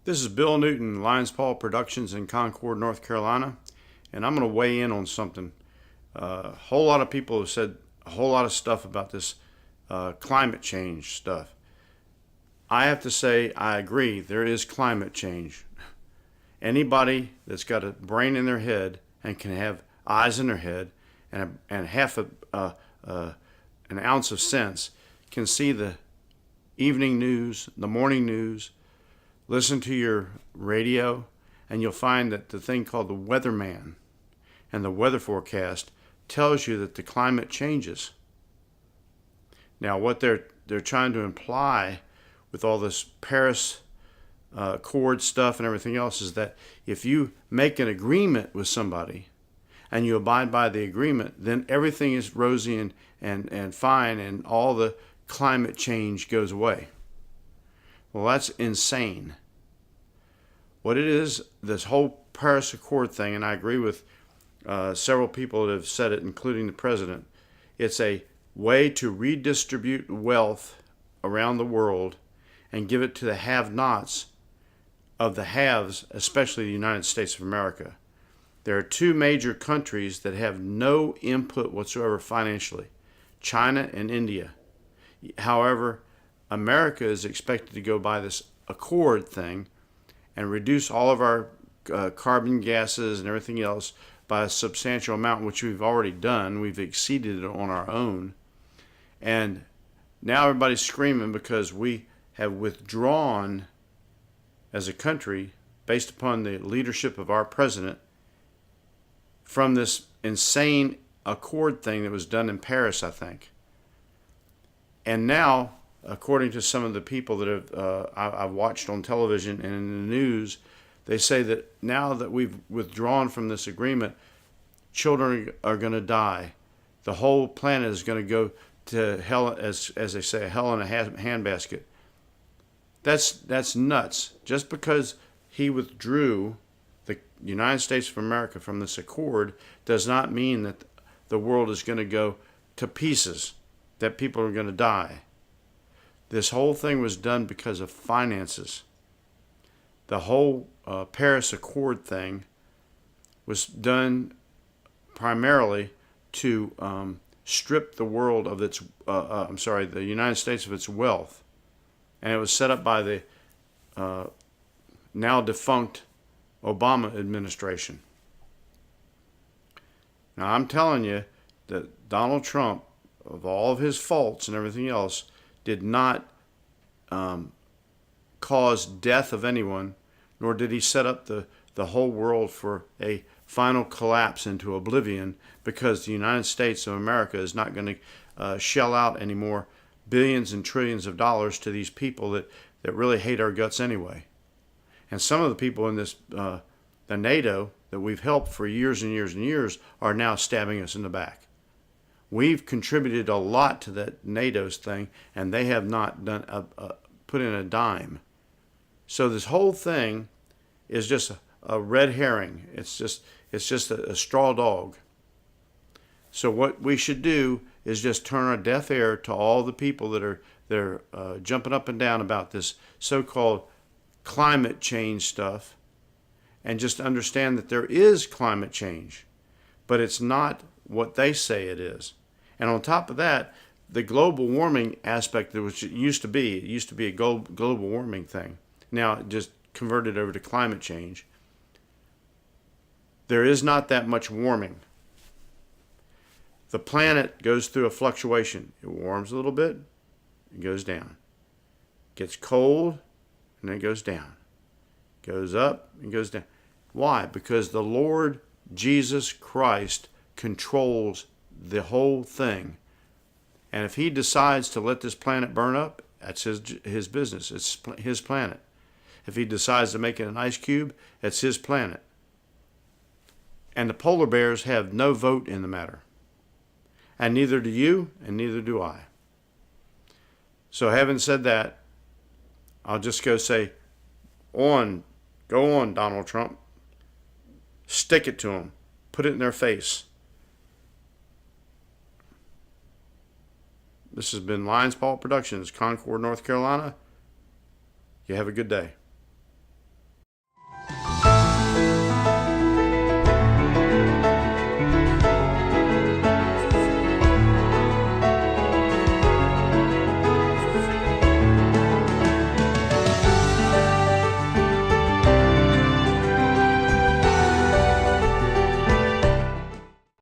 This is Bill Newton, Lions Paw Productions in Concord, North Carolina, and I'm going to weigh in on something. A whole lot of people have said a whole lot of stuff about this climate change stuff. I have to say I agree, there is climate change. Anybody that's got a brain in their head and can have eyes in their head and half an ounce of sense can see the evening news, the morning news, listen to your radio, and you'll find that the thing called the weatherman and the weather forecast tells you that the climate changes. Now, what they're trying to imply with all this Paris Accord stuff and everything else is that if you make an agreement with somebody and you abide by the agreement, then everything is rosy and fine, and all the climate change goes away. Well, that's insane. What it is, this whole Paris Accord thing, and I agree with several people that have said it, including the president, it's a way to redistribute wealth around the world and give it to the have-nots of the haves, especially the United States of America. There are two major countries that have no input whatsoever financially, China and India. However, America is expected to go by this Accord thing and reduce all of our carbon gases and everything else by a substantial amount, which we've already done. We've exceeded it on our own. And now everybody's screaming because we have withdrawn as a country, based upon the leadership of our president, from this insane Accord thing that was done in Paris, I think. And now, according to some of the people that I've watched on television and in the news, they say that now that we've withdrawn from this agreement, children are going to die. The whole planet is going to go to hell, as they say, hell in a handbasket. That's nuts. Just because he withdrew the United States of America from this accord does not mean that the world is going to go to pieces, that people are going to die. This whole thing was done because of finances. The whole Paris Accord thing was done primarily to strip the world of its, the United States of its wealth. And it was set up by the now defunct Obama administration. Now, I'm telling you that Donald Trump, of all of his faults and everything else, did not cause death of anyone, nor did he set up the whole world for a final collapse into oblivion, because the United States of America is not going to shell out any more billions and trillions of dollars to these people that really hate our guts anyway. And some of the people in this the NATO that we've helped for years and years and years are now stabbing us in the back. We've contributed a lot to that NATO's thing, and they have not done put in a dime. So this whole thing is just a red herring. It's just a straw dog. So what we should do is just turn a deaf ear to all the people that are jumping up and down about this so-called climate change stuff, and just understand that there is climate change, but it's not what they say it is. And on top of that, the global warming aspect, which it used to be a global warming thing. Now it just converted over to climate change. There is not that much warming. The planet goes through a fluctuation. It warms a little bit, it goes down. Gets cold, and then it goes down. Goes up and goes down. Why? Because the Lord Jesus Christ controls the whole thing. And if he decides to let this planet burn up, that's his business. It's his planet. If he decides to make it an ice cube, it's his planet. And the polar bears have no vote in the matter. And neither do you, and neither do I. So having said that, I'll just go on, Donald Trump. Stick it to them. Put it in their face. This has been Lions Paw Productions, Concord, North Carolina. You have a good day.